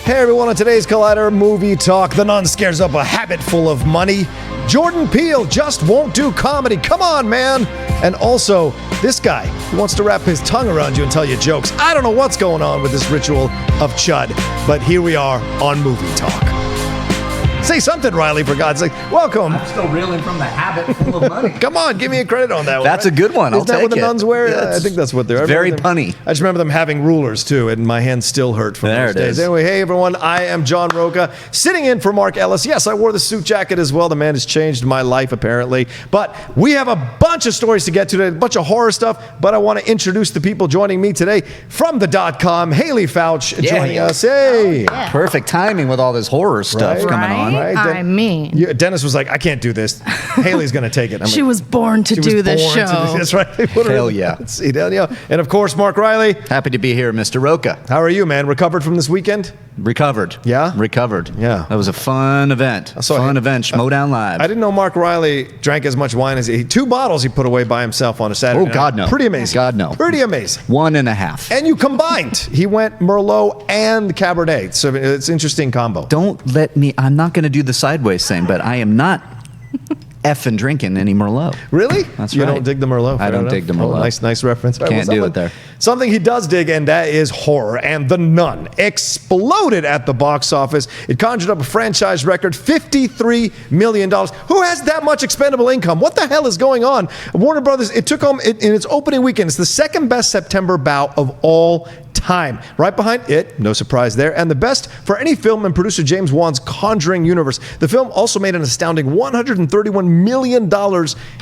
Hey everyone, on today's Collider Movie Talk, the nun scares up a habit full of money. Jordan Peele just won't do comedy. Come on, man. And also, this guy who wants to wrap his tongue around you and tell you jokes. I don't know what's going on with this ritual of chud, but here we are on Movie Talk. Say something, Reilly, for God's sake. Welcome. I'm still reeling from the habit full of money. Come on, give me a credit on that one. That's right? a good one. I'll Isn't that take what the it. nuns wear? Yeah, I think that's what they're. Very punny. I just remember them having rulers, too, and my hands still hurt from There those it days. is. Anyway, hey, everyone. I am John Rocha, sitting in for Mark Ellis. Yes, I wore the suit jacket as well. The man has changed my life, apparently. But we have a bunch of stories to get to today, a bunch of horror stuff. But I want to introduce the people joining me today from the .com. Haleigh Foutch joining us. Hey. Yeah. Perfect timing with all this horror stuff Right. coming on. Right, I mean. Dennis was like, I can't do this. Haley's going to take it. I'm She like, was born to she do was this born to show. That's right. They put her Hell in the yeah. hot seat. Hell yeah. And of course, Mark Reilly. Happy to be here, Mr. Rocha. How are you, man? Recovered from this weekend? Recovered. Yeah? Recovered. Yeah. That was a fun event. Schmoedown Live. I didn't know Mark Reilly drank as much wine as he... 2 bottles he put away by himself on a Saturday night. God, no. Pretty amazing. God, no. Pretty amazing. 1.5. And you combined. He went Merlot and Cabernet. So it's an interesting combo. Don't let me, I'm not going to do the sideways thing, but I am not effing drinking any Merlot. Really? That's you right. don't dig the Merlot? I Fair don't enough. dig the Merlot. Nice reference. All right, Can't do it there. Something he does dig, and that is horror. And The Nun exploded at the box office. It conjured up a franchise record, $53 million. Who has that much expendable income? What the hell is going on? Warner Brothers, it took home, in its opening weekend, it's the second best September bout of all time. Right behind it, no surprise there, and the best for any film in producer James Wan's Conjuring universe. The film also made an astounding $131 million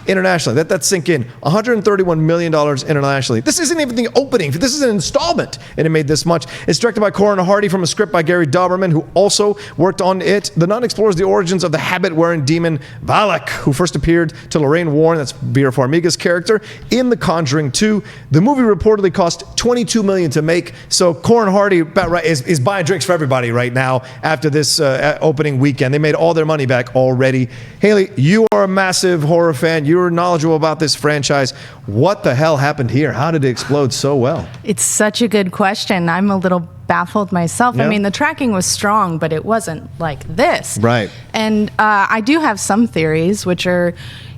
internationally. Let that sink in. $131 million internationally. This isn't even the opening. This is an installment, and it made this much. It's directed by Corin Hardy from a script by Gary Dauberman, who also worked on it. The Nun explores the origins of the habit-wearing demon Valak, who first appeared to Lorraine Warren, that's Vera Farmiga's character, in The Conjuring 2. The movie reportedly cost $22 million to make. So Corin Hardy is buying drinks for everybody right now after this opening weekend. They made all their money back already. Haleigh, you are a massive horror fan. You're knowledgeable about this franchise. What the hell happened here? How did it explode so well? It's such a good question. I'm a little baffled myself. Yeah. I mean, the tracking was strong, but it wasn't like this. Right. And I do have some theories, which are,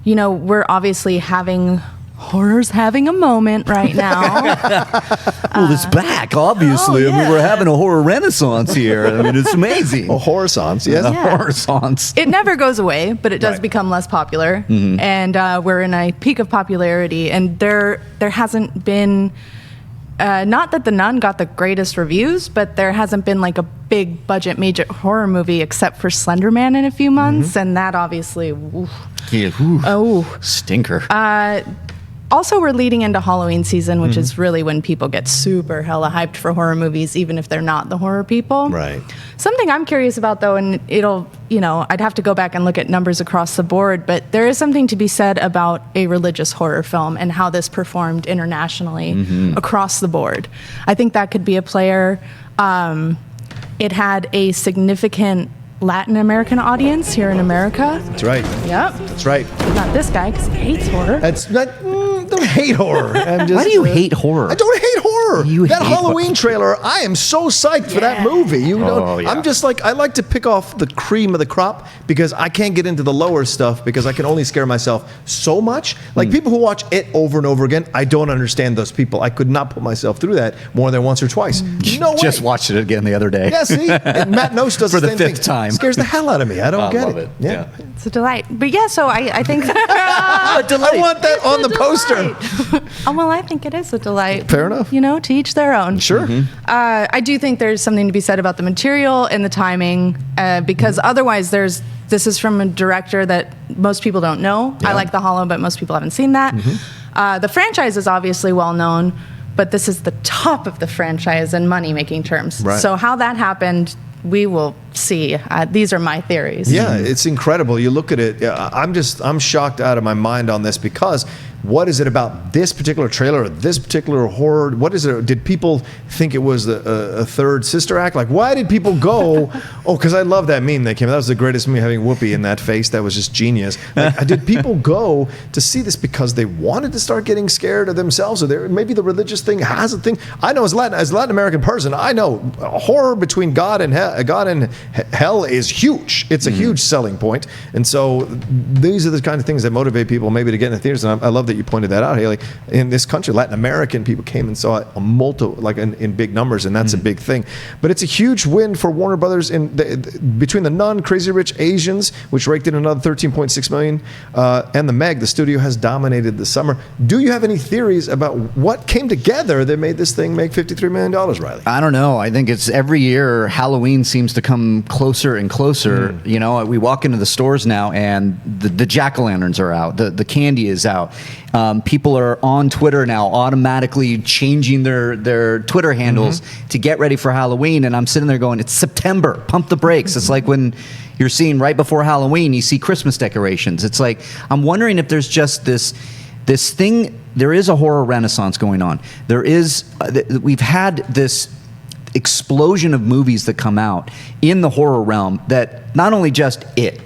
we're obviously horror's having a moment right now. Well, it's back, obviously. Oh, yeah. I mean, we're having a horror renaissance here. I mean, it's amazing. A horror songs, yes. A Yeah. horror songs. It never goes away, but it does Right. become less popular. Mm-hmm. And we're in a peak of popularity. And there hasn't been, not that The Nun got the greatest reviews, but there hasn't been like a big budget major horror movie except for Slender Man in a few months. Mm-hmm. And that obviously, oof. Yeah, whew. Oh. Stinker. Also, we're leading into Halloween season, which is really when people get super hella hyped for horror movies, even if they're not the horror people. Right. Something I'm curious about, though, and I'd have to go back and look at numbers across the board, but there is something to be said about a religious horror film and how this performed internationally across the board. I think that could be a player. It had a significant Latin American audience here in America. That's right. Yep. That's right. Not this guy, because he hates horror. That's not... don't hate horror. Why do you hate horror? I don't hate horror. You That hate Halloween trailer, I am so psyched for that movie. Yeah. I'm just like, I like to pick off the cream of the crop because I can't get into the lower stuff because I can only scare myself so much. Like people who watch it over and over again, I don't understand those people. I could not put myself through that more than once or twice. No way. Just watched it again the other day. Yeah, see? And Matt Nose does For the the same fifth thing. time. Scares the hell out of me. I don't get love it. it. Yeah. It's a delight. But yeah, so I think I want that on the poster. Oh, well, I think it is a delight. Fair enough. To each their own. Sure. I do think there's something to be said about the material and the timing, because otherwise this is from a director that most people don't know. Yeah. I like The Hollow, but most people haven't seen that. The franchise is obviously well known, but this is the top of the franchise in money-making terms. Right. So how that happened, we will see. These are my theories. Yeah, it's incredible. You look at it. I'm shocked out of my mind on this because what is it about this particular trailer or this particular horror? What is it? Did people think it was a third sister act? Like, why did people go? Oh, because I love that meme that came. That was the greatest meme, having Whoopi in that face. That was just genius. Like, did people go to see this because they wanted to start getting scared of themselves, or maybe the religious thing has a thing? I know as a Latin American person, I know horror between God and hell is huge. It's a huge selling point, and so these are the kind of things that motivate people maybe to get in the theaters. And I love that you pointed that out, Haleigh. In this country, Latin American people came and saw it in big numbers, and that's a big thing. But it's a huge win for Warner Brothers between The Nun, Crazy Rich Asians, which raked in another $13.6 million, and The Meg. The studio has dominated the summer. Do you have any theories about what came together that made this thing make $53 million, Reilly? I don't know. I think it's every year Halloween seems to come closer and closer. You know, we walk into the stores now and the jack-o'-lanterns are out. The candy is out. People are on Twitter now automatically changing their Twitter handles to get ready for Halloween. And I'm sitting there going, it's September. Pump the brakes. It's like when you're seeing right before Halloween, you see Christmas decorations. It's like, I'm wondering if there's just this thing. There is a horror renaissance going on. We've had this explosion of movies that come out in the horror realm that not only just it,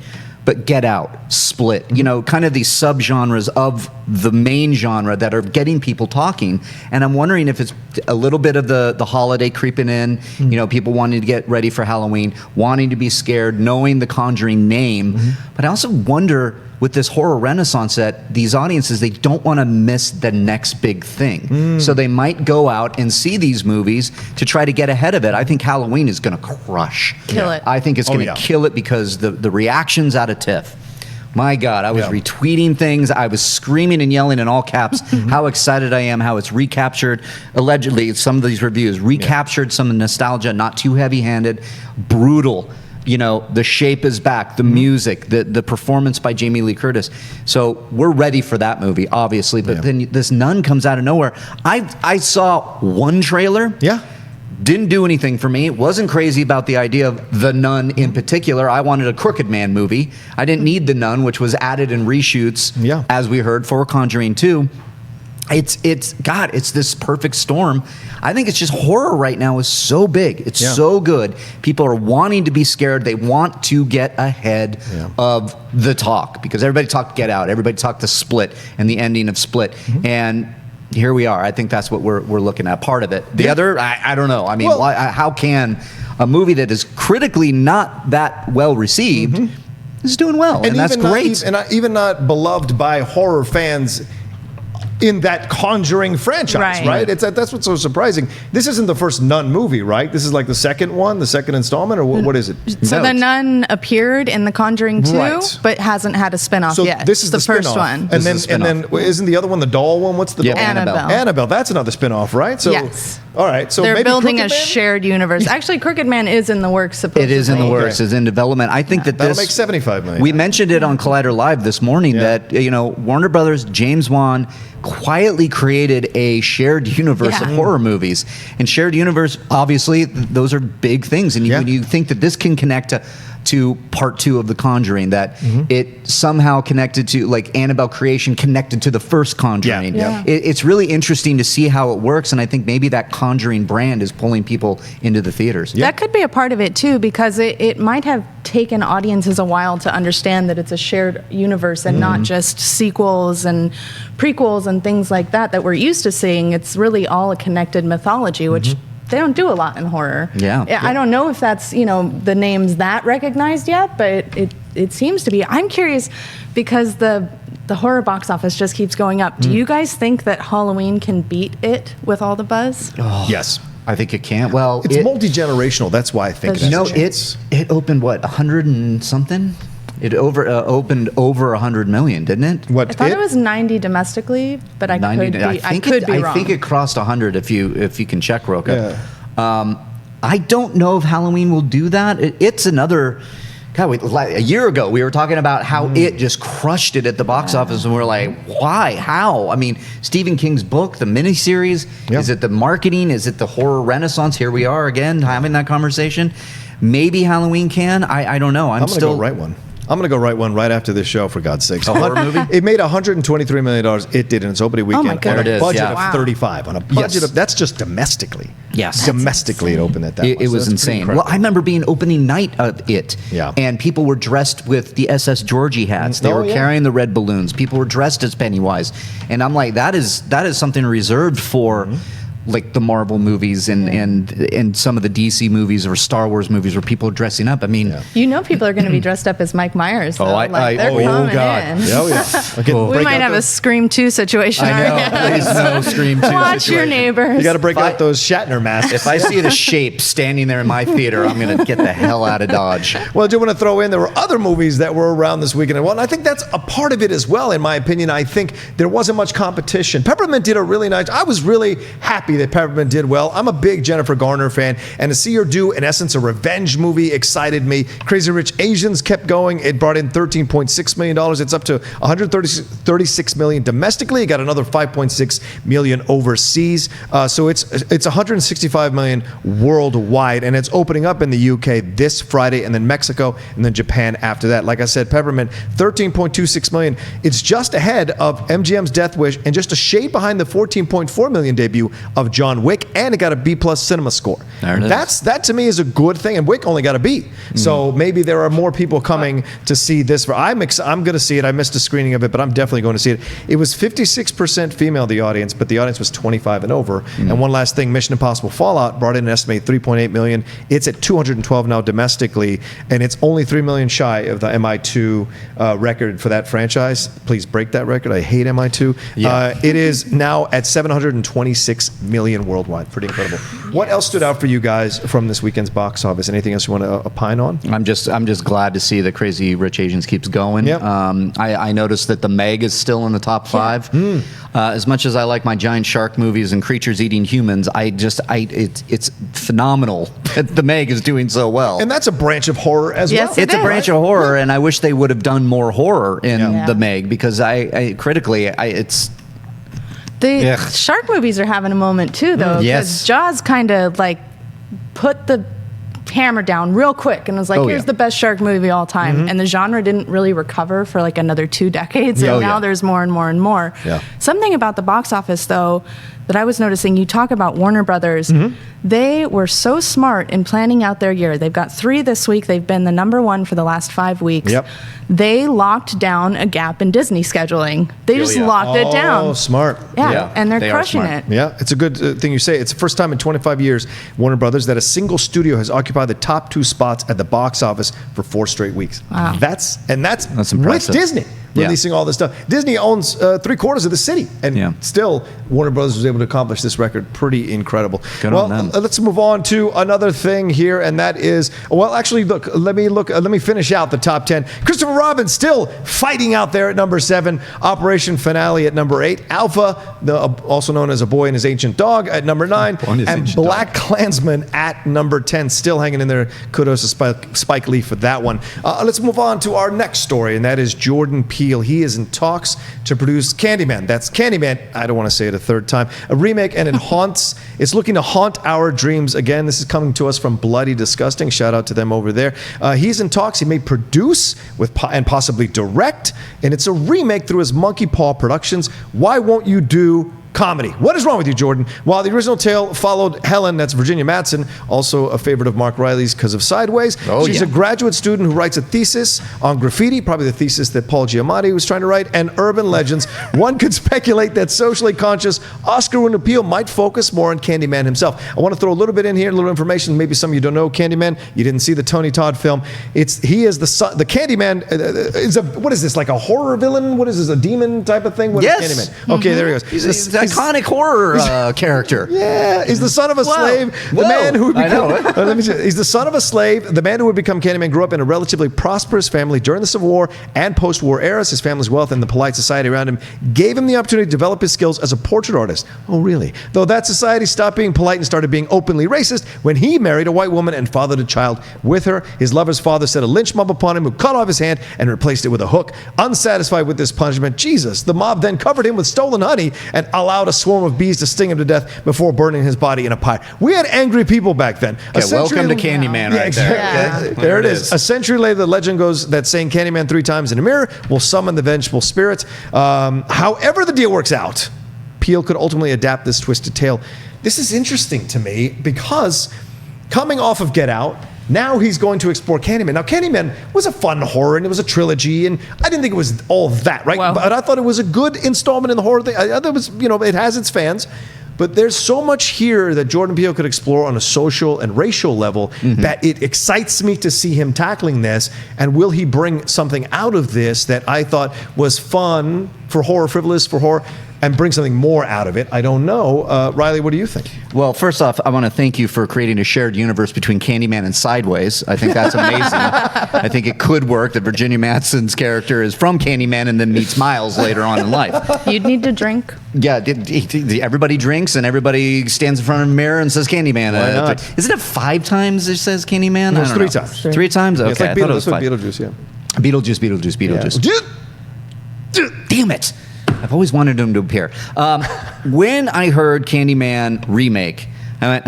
but Get Out, Split, you know, kind of these subgenres of the main genre that are getting people talking. And I'm wondering if it's a little bit of the holiday creeping in, you know, people wanting to get ready for Halloween, wanting to be scared, knowing the Conjuring name. But I also wonder, with this horror renaissance, that these audiences, they don't want to miss the next big thing. So they might go out and see these movies to try to get ahead of it. I think Halloween is going to crush. Kill it. I think it's going to kill it because the reactions out of TIFF. My God, I was retweeting things. I was screaming and yelling in all caps how excited I am, how it's recaptured, allegedly, some of these reviews, recaptured some nostalgia, not too heavy-handed, brutal. You know, the shape is back, the music, the performance by Jamie Lee Curtis. So we're ready for that movie, obviously. But then this Nun comes out of nowhere. I saw one trailer. Yeah. Didn't do anything for me. Wasn't crazy about the idea of The Nun in particular. I wanted a Crooked Man movie. I didn't need The Nun, which was added in reshoots, as we heard, for Conjuring 2. It's this perfect storm. I think it's just horror right now is so big. It's so good. People are wanting to be scared. They want to get ahead of the talk, because everybody talked Get Out. Everybody talked the Split and the ending of Split. And here we are. I think that's what we're looking at. Part of it. The other, I don't know. I mean, how can a movie that is critically not that well received is doing well? And that's great. Even not beloved by horror fans in that Conjuring franchise, right? That's what's so surprising. This isn't the first Nun movie, right? This is like the second one, the second installment, or what is it? So the Nun appeared in The Conjuring 2, but hasn't had a spinoff yet. This is the first one. And then isn't the other one the doll one? What's the doll? Annabelle. That's another spinoff, right? So, yes. All right. So they're maybe building Crooked a Man? shared universe. Actually, Crooked Man is in the works, supposedly. It is in the works. It's in development. I think that that'll make $75 million. We mentioned it on Collider Live this morning that, you know, Warner Brothers, James Wan quietly created a shared universe of horror movies. And shared universe, obviously, those are big things. And when you think that this can connect to part 2 of The Conjuring, that it somehow connected to, like, Annabelle creation connected to the first Conjuring. It's really interesting to see how it works, and I think maybe that Conjuring brand is pulling people into the theaters. That could be a part of it too, because it might have taken audiences a while to understand that it's a shared universe and not just sequels and prequels and things like that we're used to seeing. It's really all a connected mythology, which they don't do a lot in horror. I don't know if that's, you know, the name's that recognized yet, but it seems to be. I'm curious because the horror box office just keeps going up. Do you guys think that Halloween can beat it with all the buzz? Yes. I think it can. Well, it's multi-generational. That's why I think it opened what, 100 and something? It opened over 100 million, didn't it? I thought it was 90 domestically, but I could be wrong. I think it crossed 100 if you can check, Rocha. I don't know if Halloween will do that. It's another. God, a year ago we were talking about how it just crushed it at the box office, and we're like, why? How? I mean, Stephen King's book, the miniseries. Is it the marketing? Is it the horror renaissance? Here we are again having that conversation. Maybe Halloween can. I don't know. I'm still gonna go write one. I'm going to go write one right after this show, for God's sakes. A horror movie? It made $123 million. It did in its opening weekend. my goodness. On a budget Yeah. of Wow. 35. On a budget Yes. of, that's just domestically. Yes. Domestically, it opened at that much. It So was that's pretty insane. incredible. Well, I remember being opening night of it. Yeah. And people were dressed with the SS Georgie hats. They Oh, were yeah. carrying the red balloons. People were dressed as Pennywise. And I'm like, that is something reserved for like the Marvel movies and some of the DC movies or Star Wars movies where people are dressing up. I mean, You know, people are going to be dressed up as Mike Myers. Though. I- they're oh, coming God. in. Oh, yeah. Okay, Oh. We break might out have a those- Scream 2 situation. I on our know. hands. Please no Scream 2 Watch your situation. neighbors. You got to break If out I- those Shatner masks. If I see a shape standing there in my theater, I'm going to get the hell out of Dodge. Well, I do want to throw in there were other movies that were around this weekend. Well, and I think that's a part of it as well, in my opinion. I think there wasn't much competition. Peppermint did a really nice. I was really happy that Peppermint did well. I'm a big Jennifer Garner fan, and to see her do, in essence, a revenge movie excited me. Crazy Rich Asians kept going. It brought in $13.6 million. It's up to $136 million domestically. It got another $5.6 million overseas. So it's $165 million worldwide, and it's opening up in the UK this Friday, and then Mexico, and then Japan after that. Like I said, Peppermint, $13.26 million. It's just ahead of MGM's Death Wish, and just a shade behind the $14.4 million debut of John Wick, and it got a B+ cinema score. There it is. That to me is a good thing, and Wick only got a B. So maybe there are more people coming to see this. I'm going to see it. I missed a screening of it, but I'm definitely going to see it. It was 56% female, the audience, but the audience was 25 and over. And one last thing, Mission Impossible Fallout brought in an estimated $3.8 million. It's at 212 now domestically, and it's only $3 million shy of the MI2 record for that franchise. Please break that record. I hate MI2. Yeah. It is now at 726 million worldwide. Pretty incredible. What else stood out for you guys from this weekend's box office? Anything else you want to opine on? I'm just glad to see that Crazy Rich Asians keeps going. Yep. I noticed that the Meg is still in the top 5. As much as I like my giant shark movies and creatures eating humans, it's phenomenal that the Meg is doing so well. And that's a branch of horror as Yes, well. it It's a is. branch of horror, and I wish they would have done more horror in Yeah. the Meg, because it's The Ugh. shark movies are having a moment too, though. 'cause Yes. Jaws kind of like put the hammer down real quick and was like, Oh, here's yeah. the best shark movie of all time. And the genre didn't really recover for like another 2 decades. And Oh, now yeah. there's more and more and more. Yeah. Something about the box office, though, that I was noticing, you talk about Warner Brothers. They were so smart in planning out their year. They've got 3 this week. They've been the number 1 for the last 5 weeks. Yep. They locked down a gap in Disney scheduling. They just yeah. locked it down. Oh, smart. Yeah, Yeah, and they're they are crushing smart. it. Yeah, it's a good thing you say. It's the first time in 25 years, Warner Brothers, that a single studio has occupied the top 2 spots at the box office for 4 straight weeks. Wow. That's with impressive. Disney Yeah. releasing all this stuff. Disney owns 3/4 of the city, and Yeah. still Warner Brothers was able to accomplish this record. Pretty incredible. Good well, on them. let's move on to another thing here, and that is, well, actually, let me finish out the top 10. Christopher Robin still fighting out there at number 7. Operation Finale at number 8. Alpha, also known as A Boy and His Ancient Dog, at number 9. Boy and His And Ancient Black Klansman at number 10. Still hanging in there. Kudos to Spike Lee for that one. Let's move on to our next story, and that is Jordan Peele. He is in talks to produce Candyman. That's Candyman. I don't want to say it a third time. A remake, and it's looking to haunt our dreams again. This is coming to us from Bloody Disgusting. Shout out to them over there. He's in talks. He may produce and possibly direct, and it's a remake through his Monkey Paw Productions. Why won't you do comedy? What is wrong with you, Jordan? While the original tale followed Helen, that's Virginia Madsen, also a favorite of Mark Reilly's because of Sideways. Oh, She's yeah. a graduate student who writes a thesis on graffiti, probably the thesis that Paul Giamatti was trying to write, and urban legends. One could speculate that socially conscious Oscar-winning Peele might focus more on Candyman himself. I want to throw a little bit in here, a little information. Maybe some of you don't know Candyman. You didn't see the Tony Todd film. He is the Candyman is what is this, like a horror villain? What is this, a demon type of thing? What is Yes. Candyman? Okay, there he goes. He's an iconic horror character. Yeah, he's the son of a Whoa. slave. The Whoa. man who would I know become, it. let me say, he's the son of a slave. The man who would become Candyman grew up in a relatively prosperous family during the Civil War and post-war eras. His family's wealth and the polite society around him gave him the opportunity to develop his skills as a portrait artist. Oh, really? Though that society stopped being polite and started being openly racist when he married a white woman and fathered a child with her. His lover's father set a lynch mob upon him, who cut off his hand and replaced it with a hook. Unsatisfied with this punishment, Jesus, the mob then covered him with stolen honey and allowed allowed a swarm of bees to sting him to death before burning his body in a pie. We had angry people back then. Okay, welcome to Candyman right there. Yeah. There it is. A century later, the legend goes that saying Candyman 3 times in a mirror will summon the vengeful spirits. However the deal works out, Peele could ultimately adapt this twisted tale. This is interesting to me because coming off of Get Out, now he's going to explore Candyman. Now, Candyman was a fun horror, and it was a trilogy, and I didn't think it was all that, right? Well, but I thought it was a good installment in the horror thing. I thought it was, it has its fans. But there's so much here that Jordan Peele could explore on a social and racial level that it excites me to see him tackling this. And will he bring something out of this that I thought was fun for horror, frivolous for horror, and bring something more out of it? I don't know. Reilly, what do you think? Well, first off, I want to thank you for creating a shared universe between Candyman and Sideways. I think that's amazing. I think it could work that Virginia Madsen's character is from Candyman and then meets Miles later on in life. You'd need to drink. Yeah, everybody drinks and everybody stands in front of a mirror and says Candyman. Why not? Isn't it 5 times it says Candyman? No, it's I don't 3 know. times. 3 times? Okay, Yeah, it's like I thought it was 5. Beetlejuice, yeah. Beetlejuice. Damn it. I've always wanted him to appear. When I heard Candyman Remake, I went,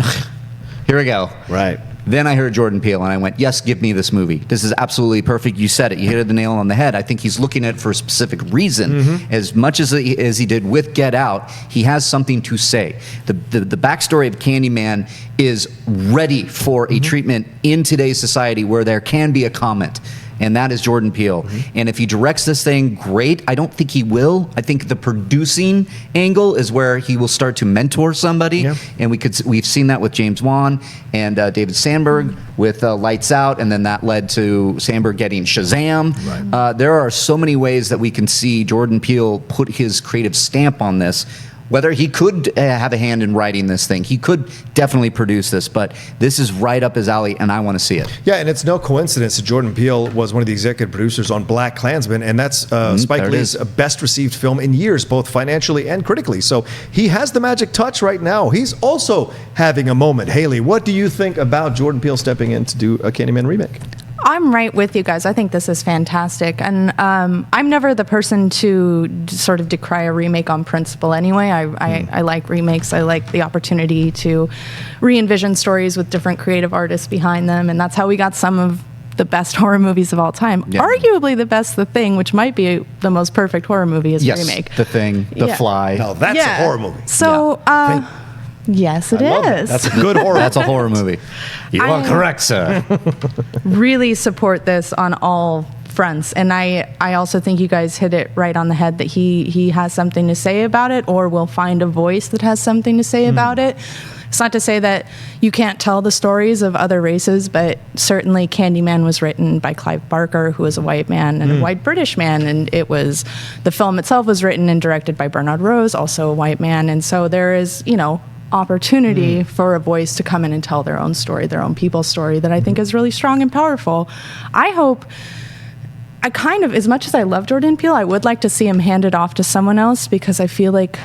here we go. Right. Then I heard Jordan Peele, and I went, yes, give me this movie. This is absolutely perfect. You said it. You hit the nail on the head. I think he's looking at it for a specific reason. As much as he did with Get Out, he has something to say. The backstory of Candyman is ready for a treatment in today's society where there can be a comment. And that is Jordan Peele. And if he directs this thing, great. I don't think he will. I think the producing angle is where he will start to mentor somebody. Yeah. And we've seen that with James Wan and David Sandberg with Lights Out, and then that led to Sandberg getting Shazam. Right. There are so many ways that we can see Jordan Peele put his creative stamp on this. Whether he could have a hand in writing this thing. He could definitely produce this, but this is right up his alley, and I want to see it. Yeah, and it's no coincidence that Jordan Peele was one of the executive producers on Black Klansman, and that's Spike Lee's best received film in years, both financially and critically. So he has the magic touch right now. He's also having a moment. Haleigh, what do you think about Jordan Peele stepping in to do a Candyman remake? I'm right with you guys. I think this is fantastic. And I'm never the person to sort of decry a remake on principle anyway. I like remakes. I like the opportunity to re-envision stories with different creative artists behind them. And that's how we got some of the best horror movies of all time. Yeah. Arguably the best The Thing, which might be the most perfect horror movie, is a remake. The Thing, The Fly. No, that's a horror movie. So, yes, it is. That's a good horror. That's a horror movie. You are correct, sir. Really support this on all fronts, and I also think you guys hit it right on the head that he has something to say about it, or will find a voice that has something to say about it. It's not to say that you can't tell the stories of other races, but certainly Candyman was written by Clive Barker, who is a white man and a white British man, and the film itself was written and directed by Bernard Rose, also a white man, and so there is, opportunity for a voice to come in and tell their own story, their own people's story, that I think is really strong and powerful. As much as I love Jordan Peele, I would like to see him handed off to someone else, because I feel like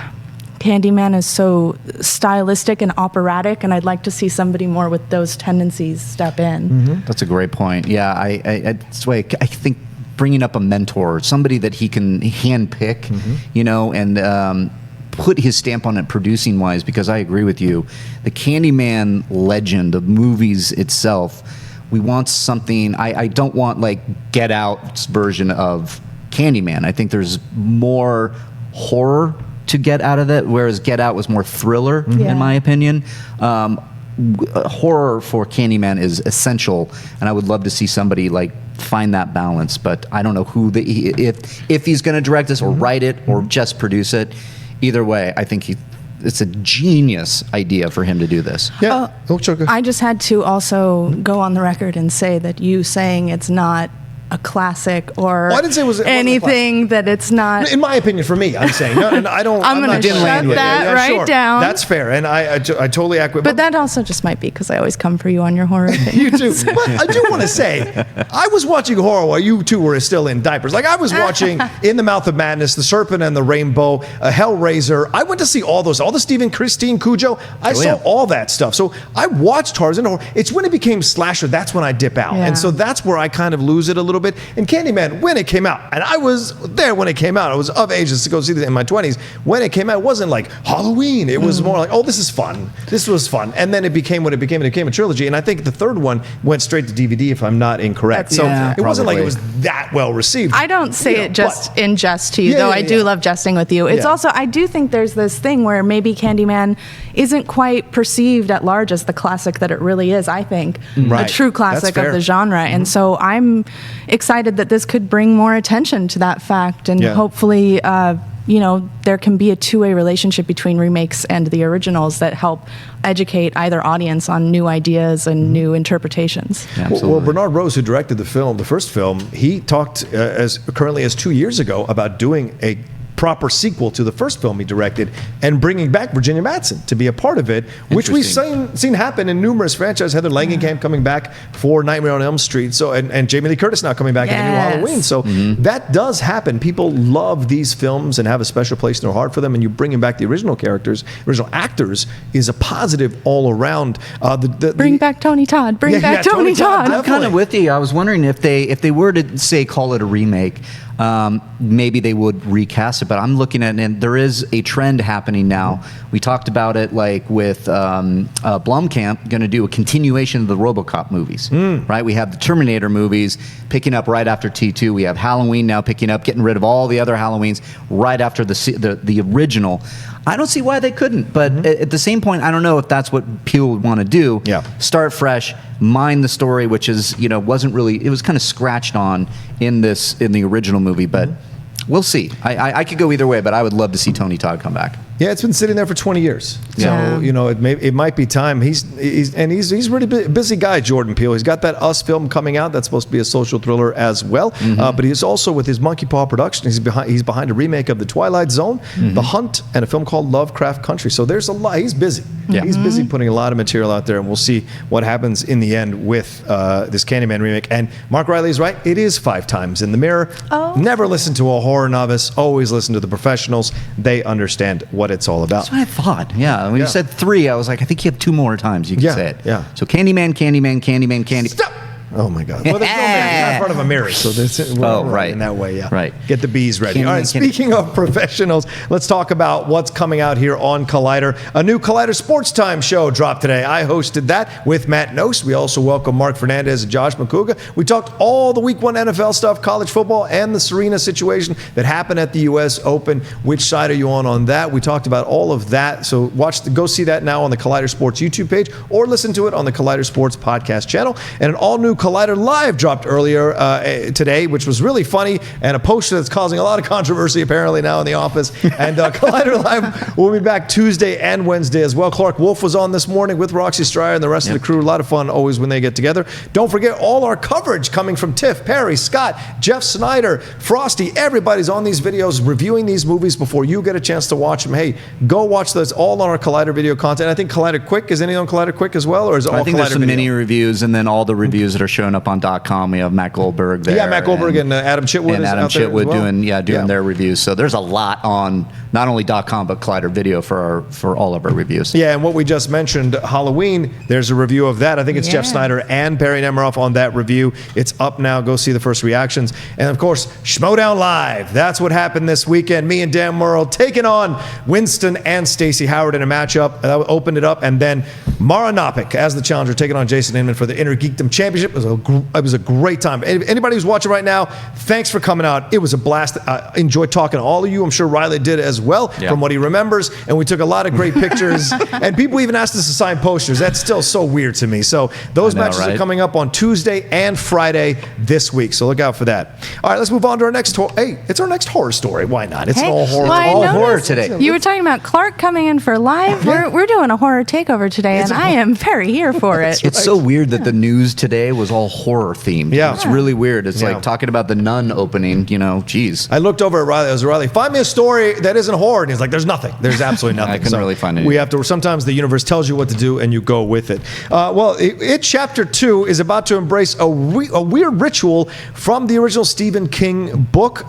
Candyman is so stylistic and operatic, and I'd like to see somebody more with those tendencies step in. That's a great point. Yeah, I think bringing up a mentor, somebody that he can handpick, and put his stamp on it producing wise, because I agree with you. The Candyman legend, the movies itself, we want something. I don't want like Get Out's version of Candyman. I think there's more horror to get out of it, whereas Get Out was more thriller, in my opinion. Horror for Candyman is essential, and I would love to see somebody like find that balance. But I don't know if he's going to direct this or write it or just produce it. Either way, I think it's a genius idea for him to do this. Yeah. I just had to also go on the record and say that you saying it's not a classic or I didn't say it wasn't anything that it's not. In my opinion, for me, I'm saying. No, I don't. I'm going to shut that down. That's fair, and I totally agree. But that also just might be because I always come for you on your horror opinions. You too. But I do want to say, I was watching horror while you two were still in diapers. Like I was watching In the Mouth of Madness, The Serpent and the Rainbow, Hellraiser. I went to see all the Stephen Christine Cujo. I saw all that stuff. So I watched Tarzan horror. It's when it became slasher. That's when I dip out, and so that's where I kind of lose it a little little bit. And Candyman, when it came out, and I was there when it came out. I was of age to go see it in my 20s. When it came out, it wasn't like Halloween. It was more like, oh, this is fun. This was fun. And then it became what it became. It became a trilogy. And I think the third one went straight to DVD, if I'm not incorrect. So it wasn't like it was that well received. I don't say it just in jest to you, though I do love jesting with you. It's also, I do think there's this thing where maybe Candyman isn't quite perceived at large as the classic that it really is, I think. A true classic of the genre. And so I'm excited that this could bring more attention to that fact, and hopefully there can be a two-way relationship between remakes and the originals that help educate either audience on new ideas and new interpretations. Well, Bernard Rose, who directed the first film, he talked as currently as 2 years ago about doing a proper sequel to the first film he directed and bringing back Virginia Madsen to be a part of it, which we've seen happen in numerous franchises. Heather Langenkamp coming back for Nightmare on Elm Street, so and Jamie Lee Curtis now coming back in a new Halloween. So that does happen. People love these films and have a special place in their heart for them, and you bringing back the original characters, original actors, is a positive all around. Bring back Tony Todd. Bring back Tony Todd. I'm kind of with you. I was wondering if they were to say call it a remake, maybe they would recast it. But I'm looking at it, and there is a trend happening now. We talked about it like with Blomkamp going to do a continuation of the RoboCop movies, right? We have the Terminator movies picking up right after T2. We have Halloween now picking up, getting rid of all the other Halloweens right after the original. I don't see why they couldn't, but at the same point, I don't know if that's what Peele would want to do. Start fresh, mine the story, which is, wasn't really, it was kind of scratched on in the original movie, but we'll see. I could go either way, but I would love to see Tony Todd come back. Yeah, it's been sitting there for 20 years. So, it might be time. He's a really busy guy, Jordan Peele. He's got that Us film coming out. That's supposed to be a social thriller as well. But he's also, with his Monkey Paw production, he's behind a remake of The Twilight Zone, The Hunt, and a film called Lovecraft Country. So there's a lot. He's busy. He's busy putting a lot of material out there, and we'll see what happens in the end with this Candyman remake. And Mark Reilly is right. It is 5 times in the mirror. Never listen to a horror novice. Always listen to the professionals. They understand what it's all about. That's what I thought. Yeah. When you said 3, I was like, I think you have 2 more times you can say it. Yeah. So Candyman, Candyman, Candyman, Candyman. Stop! Oh my God. Well, there's no man. He's not in front of a mirror, so right in that way, Right. Get the bees ready. All right, speaking of professionals, let's talk about what's coming out here on Collider. A new Collider Sports Time show dropped today. I hosted that with Matt Nost. We also welcome Mark Fernandez and Josh McCouga. We talked all the Week 1 NFL stuff, college football, and the Serena situation that happened at the U.S. Open. Which side are you on that? We talked about all of that. So go see that now on the Collider Sports YouTube page, or listen to it on the Collider Sports podcast channel. And an all-new Collider Live dropped earlier today, which was really funny, and a poster that's causing a lot of controversy apparently now in the office. And Collider Live will be back Tuesday and Wednesday as well. Clark Wolf was on this morning with Roxy Stryer and the rest of the crew. A lot of fun always when they get together. Don't forget all our coverage coming from Tiff, Perry, Scott, Jeff Snyder, Frosty. Everybody's on these videos reviewing these movies before you get a chance to watch them. Hey, go watch those all on our Collider video content. I think Collider Quick, is anything on Collider Quick as well? Or is it all I think Collider there's some video? mini reviews, and then all the reviews that are showing up on .com. We have Matt Goldberg there. Yeah, Matt Goldberg and Adam Chitwood and is Adam out there Chitwood as well. doing their reviews. So there's a lot on not only .com but Collider Video for all of our reviews. Yeah, and what we just mentioned, Halloween, there's a review of that. I think it's Jeff Snyder and Perry Nemiroff on that review. It's up now. Go see the first reactions. And of course, Schmoedown Live. That's what happened this weekend. Me and Dan Murrell taking on Winston and Stacey Howard in a matchup. That opened it up. And then Mara Nopik as the challenger, taking on Jason Inman for the Inner Geekdom Championship. It was a great time. Anybody who's watching right now, thanks for coming out. It was a blast. I enjoyed talking to all of you. I'm sure Reilly did as well, from what he remembers. And we took a lot of great pictures. And people even asked us to sign posters. That's still so weird to me. So those matches are coming up on Tuesday and Friday this week. So look out for that. All right, let's move on to our next it's our next horror story. Why not? It's all horror. Well, all horror today. You were talking about Clark coming in for live. We're doing a horror takeover today, and I am very here for it. It's so weird that the news today was all horror themed. Yeah. It's really weird. It's like talking about the Nun opening, geez. I looked over at Reilly. I was Reilly, find me a story that isn't horror. And he's like, there's nothing. There's absolutely nothing. I couldn't really find it. We have to, sometimes the universe tells you what to do and you go with it. It Chapter 2 is about to embrace a weird ritual from the original Stephen King book.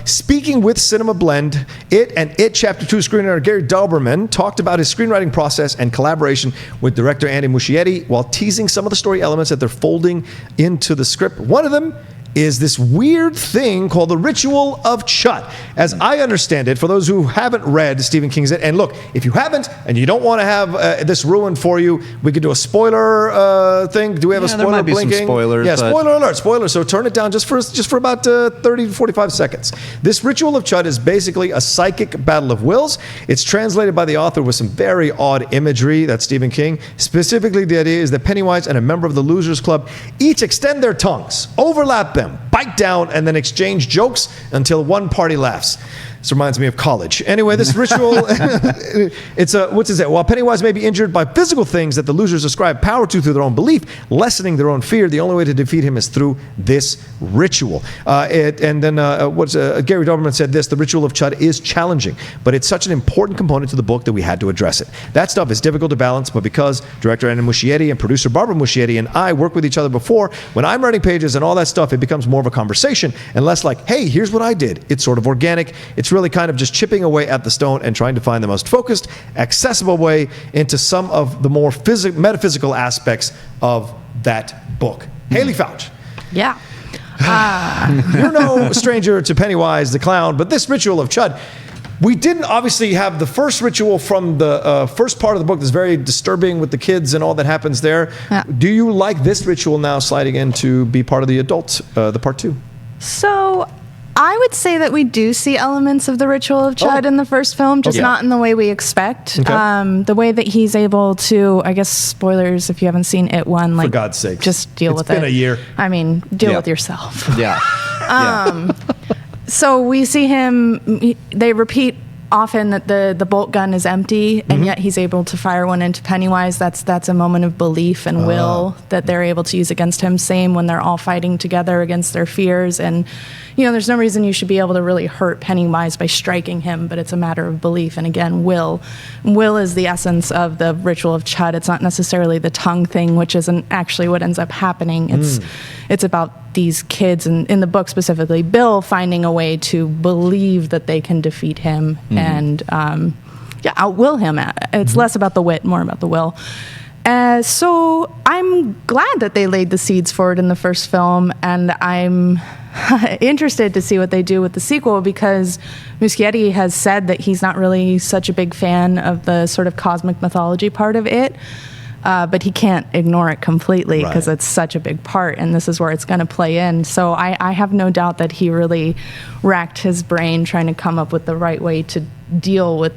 Speaking with Cinema Blend, It Chapter 2 screenwriter Gary Dauberman talked about his screenwriting process and collaboration with director Andy Muschietti while teasing some of the story elements that they're folding into the script. One of them is this weird thing called the Ritual of Chud. As I understand it, for those who haven't read Stephen King's It, and look, if you haven't and you don't want to have this ruined for you, we could do a spoiler thing. Do we have a spoiler there might be blinking? some spoilers. Yeah, but- spoiler alert, spoiler. So turn it down just for about 30 to 45 seconds. This Ritual of Chud is basically a psychic battle of wills. It's translated by the author with some very odd imagery. That's Stephen King. Specifically, the idea is that Pennywise and a member of the Losers Club each extend their tongues, overlap them, bite down, and then exchange jokes until one party laughs. This reminds me of college. Anyway, this ritual, while Pennywise may be injured by physical things that the losers ascribe power to through their own belief, lessening their own fear, the only way to defeat him is through this ritual. Gary Doberman said this: the Ritual of Chud is challenging, but it's such an important component to the book that we had to address it. That stuff is difficult to balance, but because director Anna Muschietti and producer Barbara Muschietti and I work with each other before, when I'm writing pages and all that stuff, it becomes more of a conversation and less like, hey, here's what I did. It's sort of organic. It's really kind of just chipping away at the stone and trying to find the most focused, accessible way into some of the more metaphysical aspects of that book. Haleigh Foutch. Yeah. You're no stranger to Pennywise the Clown, but this Ritual of Chud, we didn't obviously have the first ritual from the first part of the book that's very disturbing with the kids and all that happens there. Yeah. Do you like this ritual now sliding in to be part of the adult, the part 2? So I would say that we do see elements of the Ritual of Chud in the first film, just not in the way we expect. Okay. The way that he's able to, I guess, spoilers if you haven't seen It 1, like, For God's sake. just deal with it. It's been a year. I mean, deal Yeah. with yourself. Yeah. So we see him, they repeat often that the bolt gun is empty, and yet he's able to fire one into Pennywise. That's a moment of belief and will that they're able to use against him. Same when they're all fighting together against their fears. And, there's no reason you should be able to really hurt Pennywise by striking him, but it's a matter of belief. And again, will. Will is the essence of the Ritual of Chud. It's not necessarily the tongue thing, which isn't actually what ends up happening. It's about these kids, and in the book specifically, Bill finding a way to believe that they can defeat him and outwill him. It's less about the wit, more about the will. So I'm glad that they laid the seeds for it in the first film, and I'm interested to see what they do with the sequel, because Muschietti has said that he's not really such a big fan of the sort of cosmic mythology part of it. But he can't ignore it completely because it's such a big part, and this is where it's going to play in. So I have no doubt that he really racked his brain trying to come up with the right way to deal with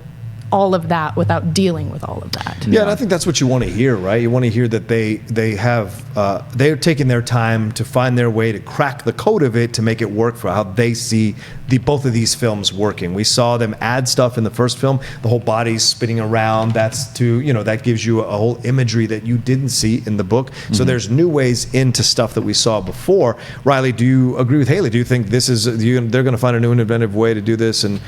all of that without dealing with all of that. Yeah, and I think that's what you want to hear, right? You want to hear that they're taking their time to find their way to crack the code of it to make it work for how they see both of these films working. We saw them add stuff in the first film, the whole body's spinning around. That gives you a whole imagery that you didn't see in the book. So there's new ways into stuff that we saw before. Reilly, do you agree with Haleigh? Do you think they're going to find a new and inventive way to do this? And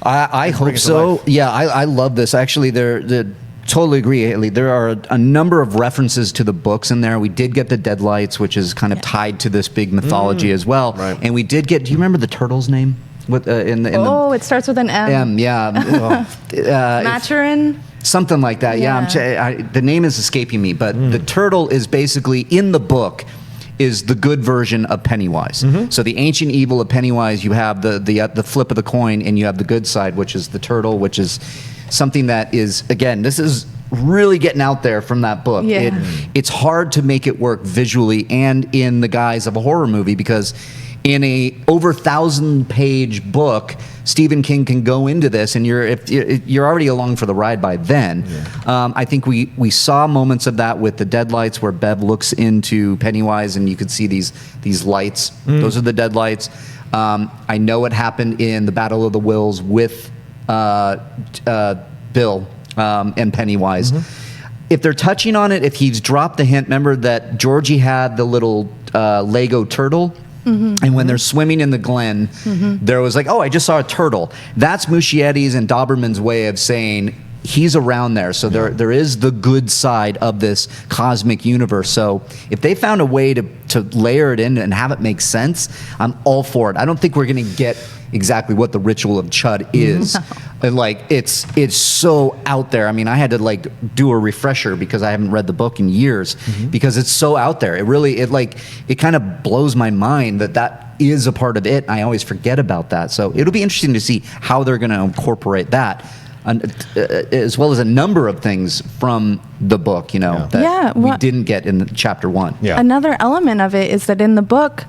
I hope so. Yeah, I love this. Actually, they're totally agree, Haleigh. There are a number of references to the books in there. We did get the Deadlights, which is kind of tied to this big mythology as well. Right. And we did get. Do you remember the turtle's name? It starts with an M. M. Yeah. Maturin. Something like that. Yeah. The name is escaping me, but the turtle is basically in the book. Is the good version of Pennywise. So the ancient evil of Pennywise, you have the flip of the coin, and you have the good side, which is the turtle, which is something that is, again, this is really getting out there from that book. Yeah. It's hard to make it work visually and in the guise of a horror movie, because in a over 1,000-page book, Stephen King can go into this, and you're already along for the ride by then. Yeah. I think we saw moments of that with the Deadlights, where Bev looks into Pennywise, and you could see these lights. Those are the Deadlights. I know it happened in the Battle of the Wills with Bill and Pennywise. If they're touching on it, if he's dropped the hint, remember that Georgie had the little Lego turtle. And when they're swimming in the Glen, there was like, oh, I just saw a turtle. That's Muschietti's and Doberman's way of saying, he's around there. So there is the good side of this cosmic universe. So if they found a way to layer it in and have it make sense, I'm all for it. I don't think we're going to get exactly what the ritual of Chud is. And like it's so out there. I mean, I had to like do a refresher because I haven't read the book in years because it's so out there. It kind of blows my mind that is a part of it. I always forget about that. So it'll be interesting to see how they're going to incorporate that. As well as a number of things from the book, that we didn't get in chapter 1. Yeah. Another element of it is that in the book,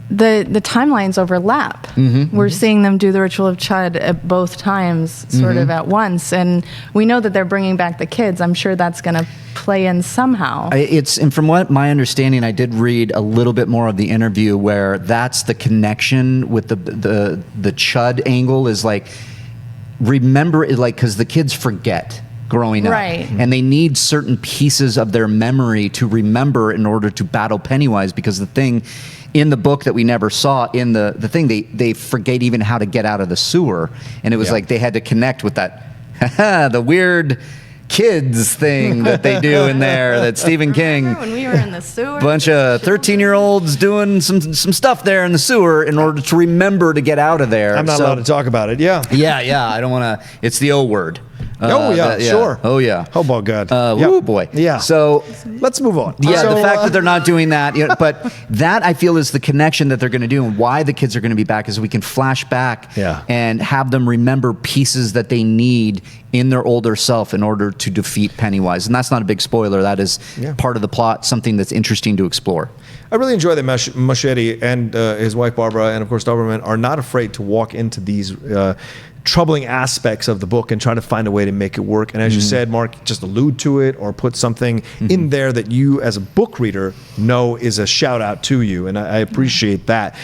the timelines overlap. We're seeing them do the ritual of Chud at both times, sort of at once, and we know that they're bringing back the kids. I'm sure that's going to play in somehow. And from what my understanding, I did read a little bit more of the interview where that's the connection with the Chud angle is like. Remember it, like, because the kids forget growing up, right? And they need certain pieces of their memory to remember in order to battle Pennywise. Because the thing in the book that we never saw in the thing, they forget even how to get out of the sewer, and it was like they had to connect with that the weird kids thing that they do in there that Stephen King. Remember when we were in the sewer? Bunch of 13-year-olds doing some stuff there in the sewer in order to remember to get out of there. I'm not allowed to talk about it. Yeah. Yeah. I don't want to. It's the O word. Sure. Oh, yeah. Oh, my God. Oh, boy. Yeah. So let's move on. yeah, So, the fact that they're not doing that, but that I feel is the connection that they're going to do, and why the kids are going to be back is we can flash back and have them remember pieces that they need in their older self in order to defeat Pennywise. And that's not a big spoiler. That is part of the plot, something that's interesting to explore. I really enjoy that Machete and his wife Barbara and of course Doberman are not afraid to walk into these troubling aspects of the book and try to find a way to make it work. And as you said, Mark, just allude to it or put something in there that you as a book reader know is a shout out to you. And I appreciate that.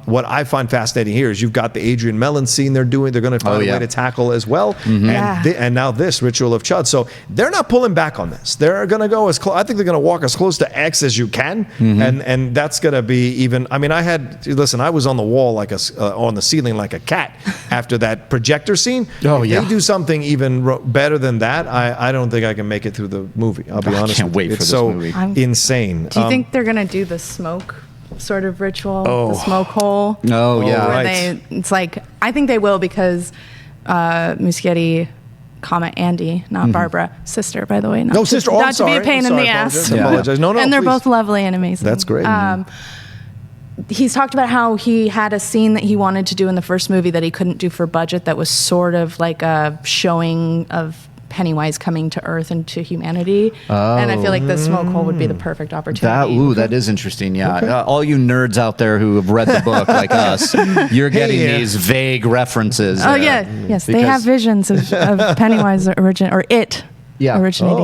What I find fascinating here is you've got the Adrian Mellon scene they're going to find a way to tackle as well. And now this Ritual of Chud. So they're not pulling back on this. They're going to go as close. I think they're going to walk as close to X as you can. And that's going to be even, I mean, I was on the wall on the ceiling like a cat after that projector scene. If they do something even better than that, I don't think I can make it through the movie. I'll be honest. I can't wait for this movie. It's so insane. Do you think they're going to do the smoke sort of ritual, the smoke hole? Oh, yeah. Right. It's like, I think they will because Muschietti, Andy, not Barbara, sister, by the way. Not sister. Not I'm to be a sorry. pain in the ass. I apologize. No, and they're please. both lovely and amazing. That's great. He's talked about how he had a scene that he wanted to do in the first movie that he couldn't do for budget that was sort of like a showing of Pennywise coming to Earth and to humanity. And I feel like the smoke hole would be the perfect opportunity. That is interesting. Yeah. All you nerds out there who have read the book like us, you're getting these vague references. Oh, yeah. Yes, they have visions of Pennywise originating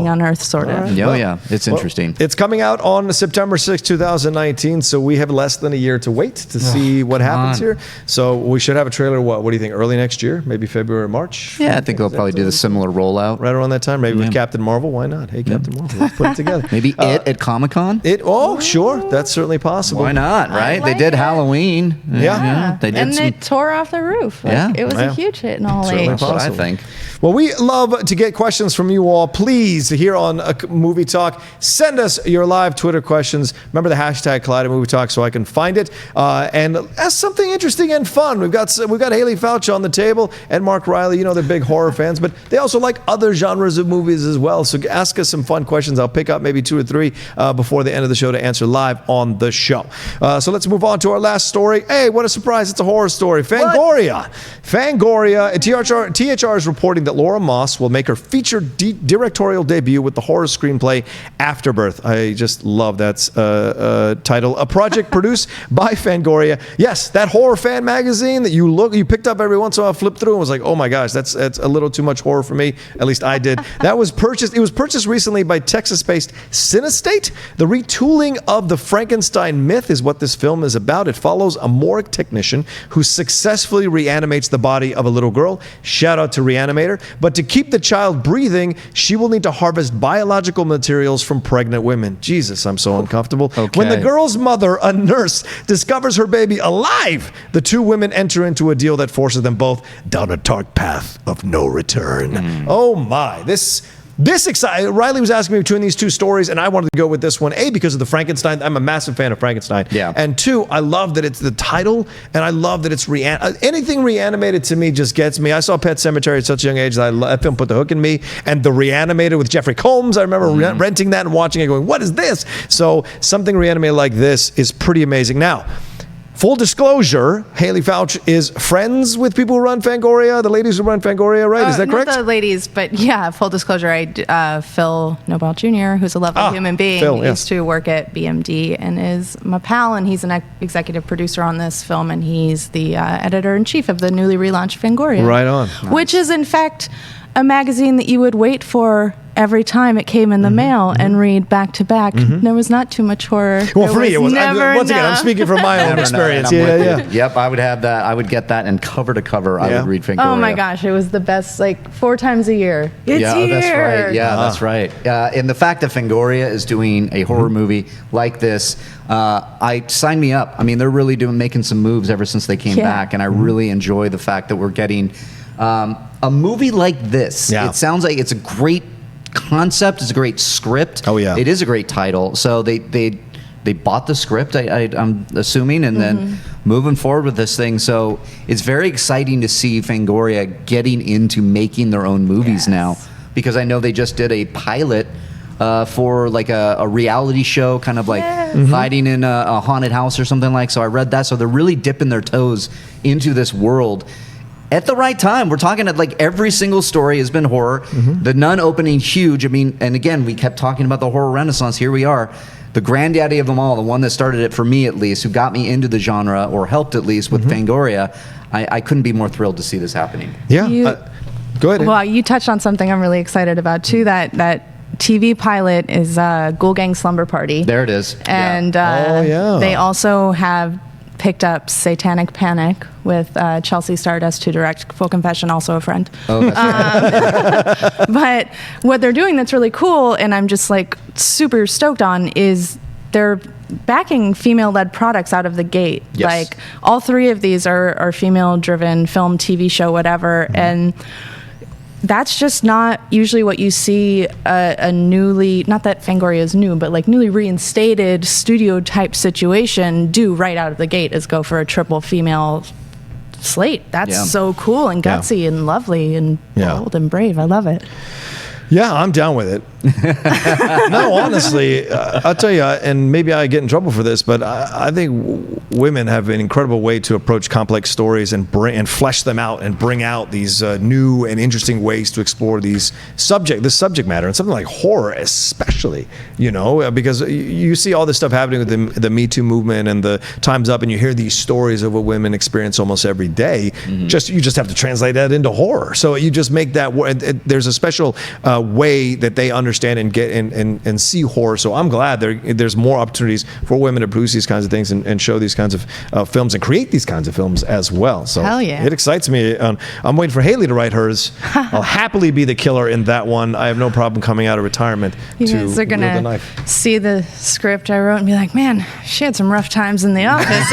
on Earth, sort of. Right. It's interesting. It's coming out on September 6, 2019, so we have less than a year to wait to see what happens here. So we should have a trailer, what do you think, early next year? Maybe February or March? Yeah, I think they'll probably do the similar rollout. Right around that time, maybe with Captain Marvel. Why not? Hey, Captain Marvel, let's put it together. Maybe it at Comic-Con? Sure. That's certainly possible. Why not, right? like they did it. Halloween. Yeah. They did They tore off the roof. It was a huge hit in all Certainly age. That's what I possible. think. Well, we love to get questions from you all. Please, here on Movie Talk, send us your live Twitter questions. Remember the hashtag Collider Movie Talk so I can find it. And ask something interesting and fun. We've got Haleigh Foutch on the table and Mark Reilly. You know they're big horror fans, but they also like other genres of movies as well. So ask us some fun questions. I'll pick up maybe 2 or 3 before the end of the show to answer live on the show. So let's move on to our last story. Hey, what a surprise. It's a horror story. Fangoria. THR is reporting that Laura Moss will make her feature directorial debut with the horror screenplay Afterbirth. I just love that title. A project produced by Fangoria. Yes, that horror fan magazine that you picked up every once in a while, flipped through and was like, oh my gosh, that's a little too much horror for me. At least I did. It was purchased recently by Texas-based Cinestate. The retooling of the Frankenstein myth is what this film is about. It follows a morgue technician who successfully reanimates the body of a little girl. Shout out to Reanimator. but to keep the child breathing, she will need to harvest biological materials from pregnant women. Jesus, I'm so uncomfortable. Okay. When the girl's mother, a nurse, discovers her baby alive, the two women enter into a deal that forces them both down a dark path of no return. Oh my, this exciting. Reilly was asking me between these two stories, and I wanted to go with this one. A, because of the Frankenstein. I'm a massive fan of Frankenstein. Yeah. And two, I love that it's the title, and I love that it's anything reanimated to me just gets me. I saw Pet Sematary at such a young age that that film put the hook in me. And the Reanimated with Jeffrey Combs, I remember renting that and watching it, going, "What is this?" So something reanimated like this is pretty amazing. Now, full disclosure, Haleigh Foutch is friends with people who run Fangoria, the ladies who run Fangoria, right? Is that correct? Not the ladies, but yeah, full disclosure, Phil Nobel Jr., who's a lovely human being, Phil, yes. used to work at BMD and is my pal, and he's an executive producer on this film, and he's the editor-in-chief of the newly relaunched Fangoria. Right on. Which is, in fact, a magazine that you would wait for every time it came in the mail and read back to back. There was not too much horror. Well, There for me, it was. never Once again, I'm enough. speaking from my own experience. And I'm Yeah. with you. Yep, I would have that. I would get that, and cover to cover, I Yeah. would read Fangoria. Oh my gosh, it was the best, like 4 times a year. It's Yeah, here. that's right. Yeah, that's right. And the fact that Fangoria is doing a horror movie like this, I sign me up. I mean, they're really making some moves ever since they came back, and I really enjoy the fact that we're getting a movie like this. Yeah. It sounds like it's a great concept. It's a great script. Oh, yeah. It is a great title. So they bought the script, I'm assuming, and then moving forward with this thing. So it's very exciting to see Fangoria getting into making their own movies now, because I know they just did a pilot for like a reality show, kind of like hiding in a haunted house or something like. So I read that. So they're really dipping their toes into this world at the right time. We're talking at like every single story has been horror. The Nun opening huge. I mean, and again, we kept talking about the horror renaissance. Here we are. The granddaddy of them all, the one that started it for me at least, who got me into the genre, or helped at least with Fangoria. I couldn't be more thrilled to see this happening. Yeah. You- Go ahead. Well, you touched on something I'm really excited about too. That TV pilot is Ghoul Gang Slumber Party. There it is. And Oh, yeah. they also have picked up Satanic Panic with Chelsea Stardust to direct. Full confession, also a friend. Oh, that's right. But what they're doing that's really cool, and I'm just like super stoked on, is they're backing female-led products out of the gate. Yes. Like all 3 of these are female-driven film, TV show, whatever, and that's just not usually what you see a newly, not that Fangoria is new, but like newly reinstated studio type situation do right out of the gate, is go for a triple female slate. That's Yeah. so cool and gutsy and lovely and bold and brave. I love it. Yeah, I'm down with it. No, honestly, I'll tell you, and maybe I get in trouble for this, but I think women have an incredible way to approach complex stories and flesh them out and bring out these new and interesting ways to explore this subject matter, and something like horror especially, because you see all this stuff happening with the Me Too movement and the Time's Up, and you hear these stories of what women experience almost every day. You just have to translate that into horror. So you just make that, there's a special way that they understand and get and see horror. So I'm glad there's more opportunities for women to produce these kinds of things and show these kinds of films and create these kinds of films as well. So Hell yeah. It excites me. I'm waiting for Haleigh to write hers. I'll happily be the killer in that one. I have no problem coming out of retirement You to guys are wield the gonna knife. see the script I wrote and be like, man, she had some rough times in the office.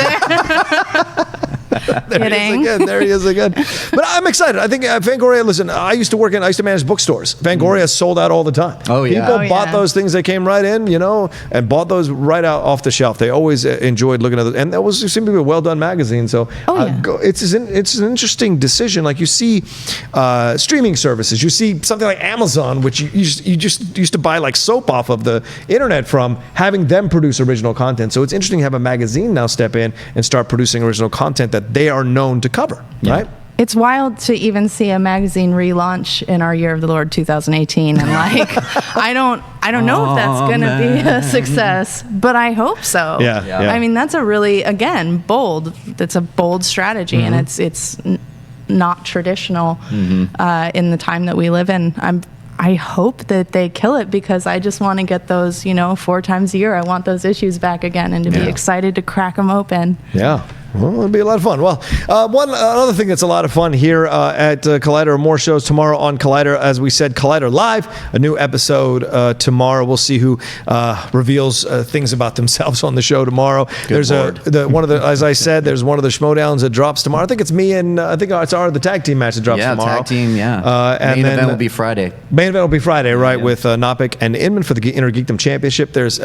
There he is again. But I'm excited. I think Fangoria, listen, I used to manage bookstores. Fangoria sold out all the time. Oh, yeah. People Oh, bought yeah. those things. They came right in, and bought those right out off the shelf. They always enjoyed looking at those. And that seemed to be a well-done magazine. So it's an interesting decision. Like you see streaming services. You see something like Amazon, which you just used to buy like soap off of the internet from, having them produce original content. So it's interesting to have a magazine now step in and start producing original content that they are known to cover, right? It's wild to even see a magazine relaunch in our year of the Lord 2018, and like I don't know if that's going to be a success, but I hope so. Yeah. I mean, that's a really, again, bold. That's a bold strategy, and it's not traditional in the time that we live in. I hope that they kill it, because I just want to get those, 4 times a year. I want those issues back again, and to be excited to crack them open. Yeah. Well, it'll be a lot of fun. Well, another thing that's a lot of fun here at Collider. More shows tomorrow on Collider. As we said, Collider Live, a new episode tomorrow. We'll see who reveals things about themselves on the show tomorrow. There's as I said, there's one of the Schmoedowns that drops tomorrow. I think it's me and I think it's the tag team match that drops tomorrow. Yeah, tag team. Yeah. And main event will be Friday. Main event will be Friday, right? With Nopik and Inman for the Inner Geekdom Championship. There's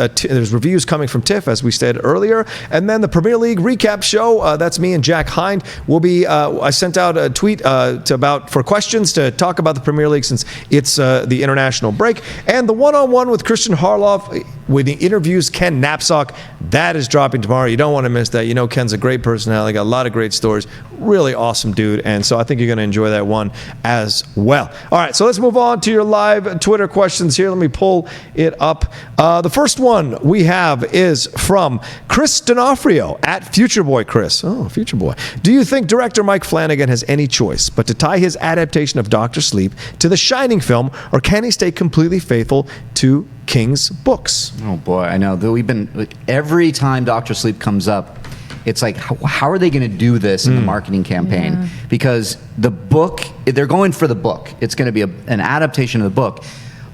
reviews coming from Tiff, as we said earlier, and then the Premier League recap show. That's me and Jack Hind. Will be. I sent out a tweet for questions to talk about the Premier League since it's the international break, and the one-on-one with Christian Harloff with the interviews Ken Knapsack. That is dropping tomorrow. You don't want to miss that. You know Ken's a great personality, got a lot of great stories, really awesome dude, and so I think you're going to enjoy that one as well. All right, so let's move on to your live Twitter questions here. Let me pull it up. The first one we have is from Chris D'Onofrio at Future Boy Chris. Oh, Future Boy. Do you think director Mike Flanagan has any choice but to tie his adaptation of Dr. Sleep to the Shining film, or can he stay completely faithful to King's books? Oh boy, I know. We've been every time Dr. Sleep comes up, it's like, how are they going to do this in the marketing campaign? Yeah. Because the book, they're going for the book. It's going to be an adaptation of the book.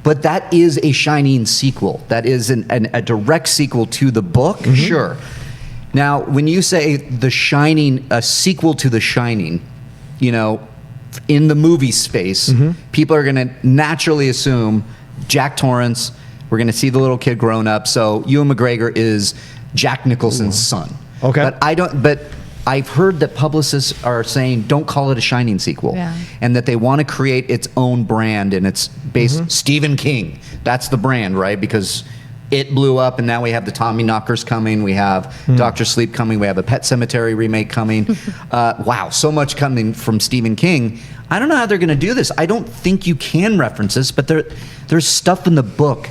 But that is a Shining sequel. That is a direct sequel to the book, sure. Now, when you say The Shining, a sequel to The Shining, you know, in the movie space, people are going to naturally assume Jack Torrance, we're going to see the little kid grown up, so Ewan McGregor is Jack Nicholson's son. Okay. But I've heard that publicists are saying don't call it a Shining sequel, and that they want to create its own brand, and it's based Stephen King. That's the brand, right? Because it blew up, and now we have the Tommy Knockers coming. We have Dr. Sleep coming. We have a Pet Sematary remake coming. Wow, so much coming from Stephen King. I don't know how they're going to do this. I don't think you can reference this, but there's stuff in the book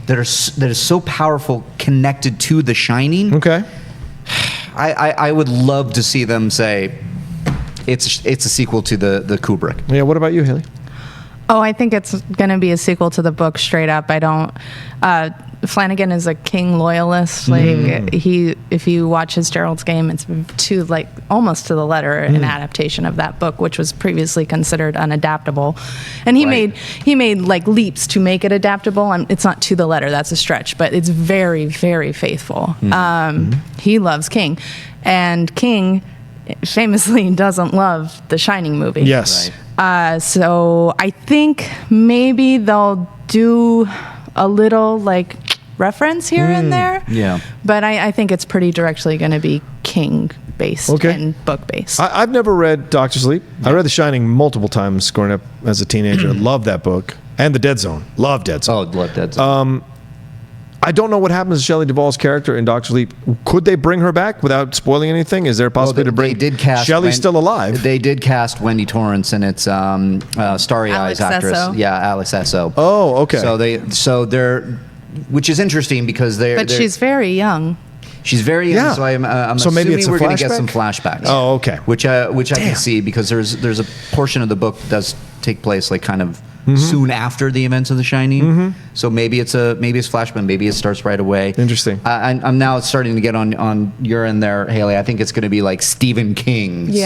that is so powerful, connected to The Shining. Okay. I would love to see them say it's a sequel to the Kubrick. Yeah. What about you, Haleigh? Oh, I think it's going to be a sequel to the book straight up. I don't. Flanagan is a King loyalist. Like if you watch his Gerald's Game, it's almost to the letter an adaptation of that book, which was previously considered unadaptable. And he made like leaps to make it adaptable. It's not to the letter, that's a stretch, but it's very, very faithful. He loves King, and King famously doesn't love the Shining movie. Yes. Right. So I think maybe they'll do a little like reference here and there. Yeah. But I think it's pretty directly going to be King based and book based. I've never read Dr. Sleep. I read The Shining multiple times growing up as a teenager. Loved that book. And The Dead Zone. Love Dead Zone. Oh, love Dead Zone. I don't know what happens to Shelley Duvall's character in Dr. Sleep. Could they bring her back without spoiling anything? Is there a possibility to bring Shelley's still alive? They did cast Wendy Torrance, and it's Starry Eyes actress. Esso. Yeah, Alex Esso. Oh, okay. So they're, which is interesting because But she's very young. She's very young, so I'm assuming maybe it's we're going to flashback? get some flashbacks. Oh, okay. Which I can see, because there's a portion of the book that does take place like kind of soon after the events of The Shining. So maybe it's flashback. Maybe it starts right away. Interesting. I'm now starting to get on your end there, Haleigh. I think it's going to be like Stephen King's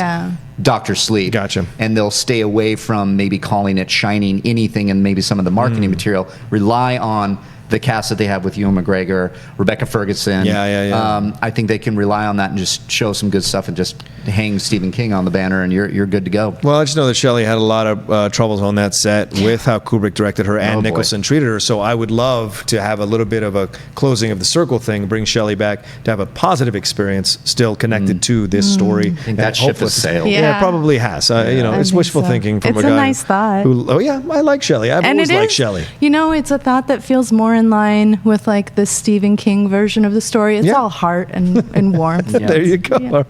Dr. Sleep. Gotcha. And they'll stay away from maybe calling it Shining anything, and maybe some of the marketing material rely on the cast that they have with Ewan McGregor, Rebecca Ferguson. Yeah. I think they can rely on that and just show some good stuff and just hang Stephen King on the banner, and you're good to go. Well, I just know that Shelley had a lot of troubles on that set with how Kubrick directed her and Nicholson treated her. So I would love to have a little bit of a closing of the circle thing, bring Shelley back to have a positive experience still connected to this story. I think that ship has sailed. Yeah, it probably has. It's wishful thinking from a guy. It's a nice thought. I like Shelley. I've always liked Shelley. It's a thought that feels more in line with like the Stephen King version of the story. It's all heart and warmth. There you go. Yeah.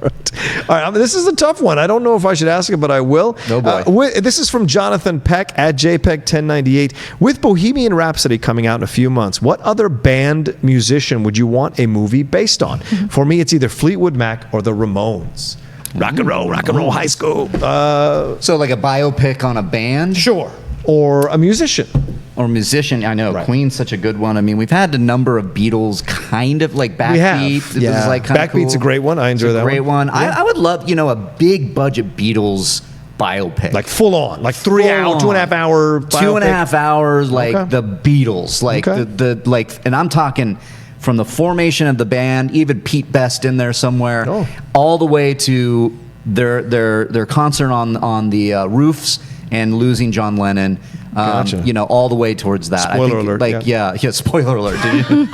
All right. This is a tough one. I don't know if I should ask it, but I will. No boy. This is from Jonathan Peck at JPEG1098. With Bohemian Rhapsody coming out in a few months, what other band musician would you want a movie based on? For me, it's either Fleetwood Mac or the Ramones. Rock and roll high school. So like a biopic on a band? Sure. Or a musician. or musician. I know Right. Queen's such a good one. I mean, we've had a number of Beatles kind of like Backbeat. We have. It Yeah. was like kinda Backbeat's a cool. great one. I enjoy It's a that great one. Yeah. I would love, a big budget Beatles biopic. Like full on, like 3 Full hour, on. 2.5 hour, 2.5 hours, like Okay. the Beatles, like Okay. the like, and I'm talking from the formation of the band, even Pete Best in there somewhere, Oh. all the way to their concert on the roofs and losing John Lennon. Gotcha. All the way towards that. Spoiler alert, Like, yeah, spoiler alert. Did you?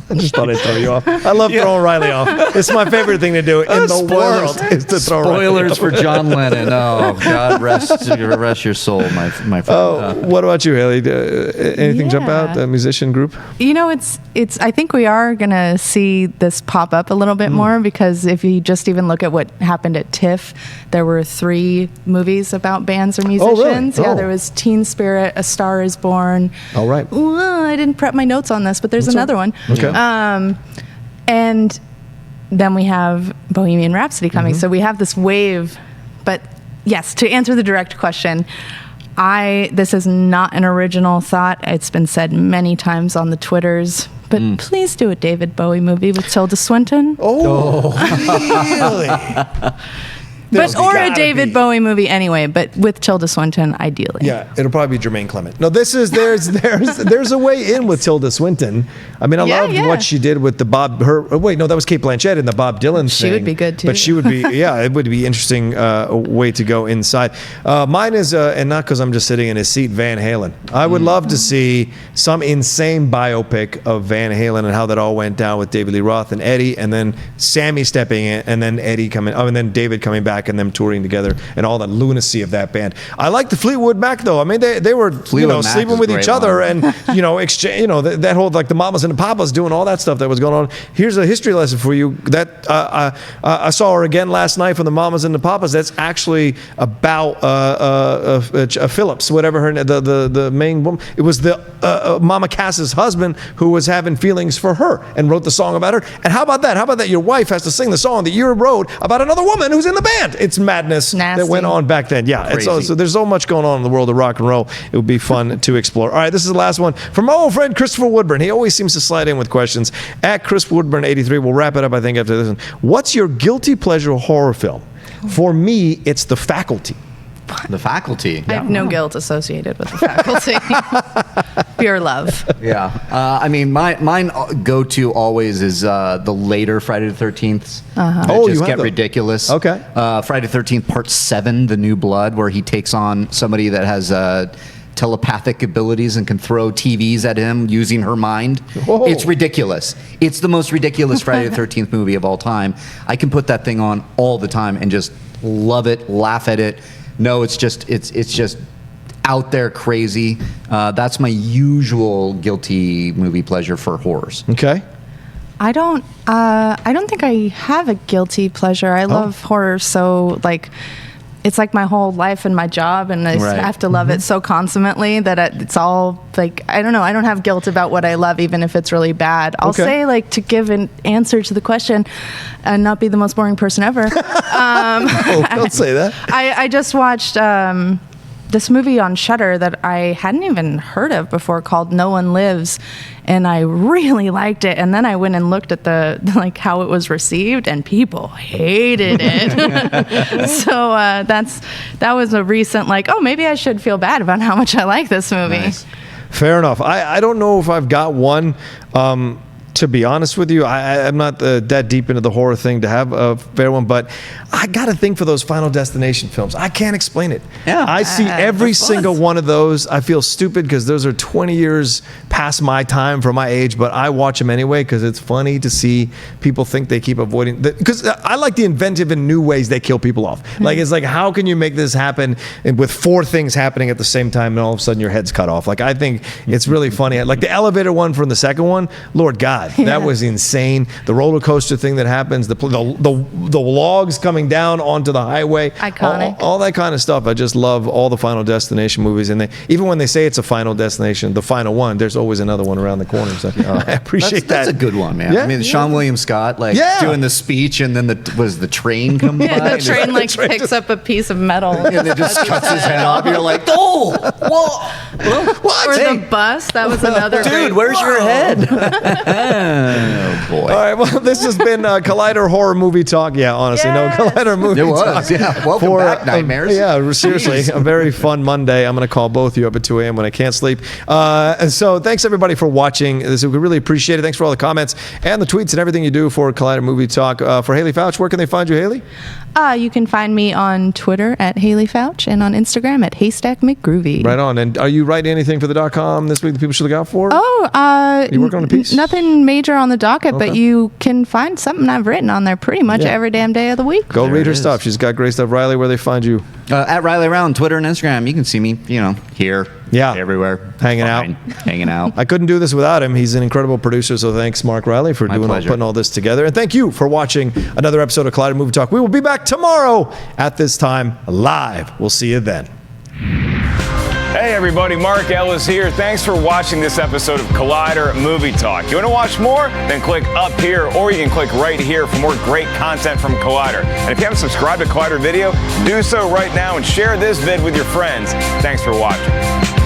I just thought I'd throw you off. I love throwing Reilly off. It's my favorite thing to do in the world is to throw Reilly Spoilers off. for John Lennon. Oh, God rest your soul, my friend. Oh, what about you, Haleigh? Anything jump Yeah. out? The musician group? It's I think we are going to see this pop up a little bit more, because if you just even look at what happened at TIFF, there were 3 movies about bands or really? musicians. Oh. Yeah, there was Teen Spirit, A Star Is Born. All right. Ooh, I didn't prep my notes on this, but there's another one. Okay. And then we have Bohemian Rhapsody coming. So we have this wave. But yes, to answer the direct question, this is not an original thought. It's been said many times on the Twitters. But please do a David Bowie movie with Tilda Swinton. Oh, really? There's Or a gotta David be. Bowie movie anyway, but with Tilda Swinton, ideally. Yeah, it'll probably be Jermaine Clement. No, there's a way in with Tilda Swinton. I mean, I Yeah, loved yeah. what she did with the that was Kate Blanchett in the Bob Dylan thing. She would be good, too. But she would be, yeah, it would be interesting way to go inside. Mine is, and not because I'm just sitting in his seat, Van Halen. I would love to see some insane biopic of Van Halen and how that all went down with David Lee Roth and Eddie, and then Sammy stepping in, and then Eddie coming, and then David coming back, and them touring together, and all the lunacy of that band. I like the Fleetwood Mac though. I mean, they were Fleetwood Mac sleeping is with a each great other, one. and exchange, that whole like the mamas and the papas doing all that stuff that was going on. Here's a history lesson for you that I saw her again last night from the mamas and the papas. That's actually about Phillips, whatever her the main woman. It was the Mama Cass's husband who was having feelings for her and wrote the song about her. And how about that? How about that? Your wife has to sing the song that you wrote about another woman who's in the band. It's madness Nasty. that went on back then. Yeah, it's Crazy. so there's so much going on in the world of rock and roll. It would be fun to explore. All right, this is the last one from my old friend Christopher Woodburn. He always seems to slide in with questions. At Chris Woodburn 83. We'll wrap it up, I think, after this one. What's your guilty pleasure horror film? For me, it's The Faculty. The Faculty. I have no guilt associated with the Faculty. Pure love. Yeah. I mean, mine go-to always is the later Friday the 13th. Oh, you just have get them. ridiculous. Okay. Friday the 13th Part 7, The New Blood, where he takes on somebody that has telepathic abilities and can throw TVs at him using her mind. Whoa. It's ridiculous. It's the most ridiculous Friday the 13th movie of all time. I can put that thing on all the time and just love it, laugh at it. No, it's just out there crazy. That's my usual guilty movie pleasure for horrors. Okay. I don't think I have a guilty pleasure. I love horror so it's like my whole life and my job, and I Right. have to love it so consummately that it's all like, I don't know. I don't have guilt about what I love, even if it's really bad. I'll Okay. say, to give an answer to the question and not be the most boring person ever. Oh, don't say that. I just watched this movie on Shudder that I hadn't even heard of before called No One Lives, and I really liked it. And then I went and looked at how it was received, and people hated it. So that was a recent maybe I should feel bad about how much I like this movie. Nice. Fair enough. I don't know if I've got one. To be honest with you, I'm not that deep into the horror thing to have a fair one, but I got to think for those Final Destination films. I can't explain it. Yeah. I see every single one of those. I feel stupid because those are 20 years past my time for my age, but I watch them anyway because it's funny to see people think they keep avoiding. Because I like the inventive and new ways they kill people off. It's like, how can you make this happen with 4 things happening at the same time and all of a sudden your head's cut off? I think it's really funny. Like the elevator one from the second one, Lord God. That was insane. The roller coaster thing that happens, the logs coming down onto the highway, Iconic. all that kind of stuff. I just love all the Final Destination movies, and even when they say it's a Final Destination, the final one, there's always another one around the corner. So I appreciate That's that. a good one, man. Yeah, I mean, yeah. Sean William Scott doing the speech, and then the train comes by. Yeah, the and train the train picks up a piece of metal. and it just cuts his head off. You're like, oh, What? Or the bus. That was another. Dude, where's your head? Oh, boy. All right, well, this has been Collider Horror Movie Talk. Yeah, honestly, Yes. no Collider Movie It Talk. was, yeah. Welcome back, Nightmares. Yeah, seriously, a very fun Monday. I'm going to call both of you up at 2 a.m. when I can't sleep. And so thanks, everybody, for watching. We really appreciate it. Thanks for all the comments and the tweets and everything you do for Collider Movie Talk. For Haleigh Foutch, where can they find you, Haleigh? You can find me on Twitter at Haleigh Foutch and on Instagram at Haystack McGroovy. Right on. And are you writing anything for the .com this week that people should look out for? You working on a piece? Nothing major on the docket, Okay. but you can find something I've written on there pretty much every damn day of the week. Go There read it her is. stuff. She's got great stuff. Reilly, where they find you? At Reilly Around, Twitter and Instagram. You can see me, here. Yeah. Everywhere. Hanging out. Hanging out. I couldn't do this without him. He's an incredible producer, so thanks, Mark Reilly, for pleasure. putting all this together. And thank you for watching another episode of Collider Movie Talk. We will be back tomorrow at this time live. We'll see you then. Hey everybody, Mark Ellis here. Thanks for watching this episode of Collider Movie Talk. You want to watch more? Then click up here, or you can click right here for more great content from Collider. And if you haven't subscribed to Collider Video, do so right now and share this vid with your friends. Thanks for watching.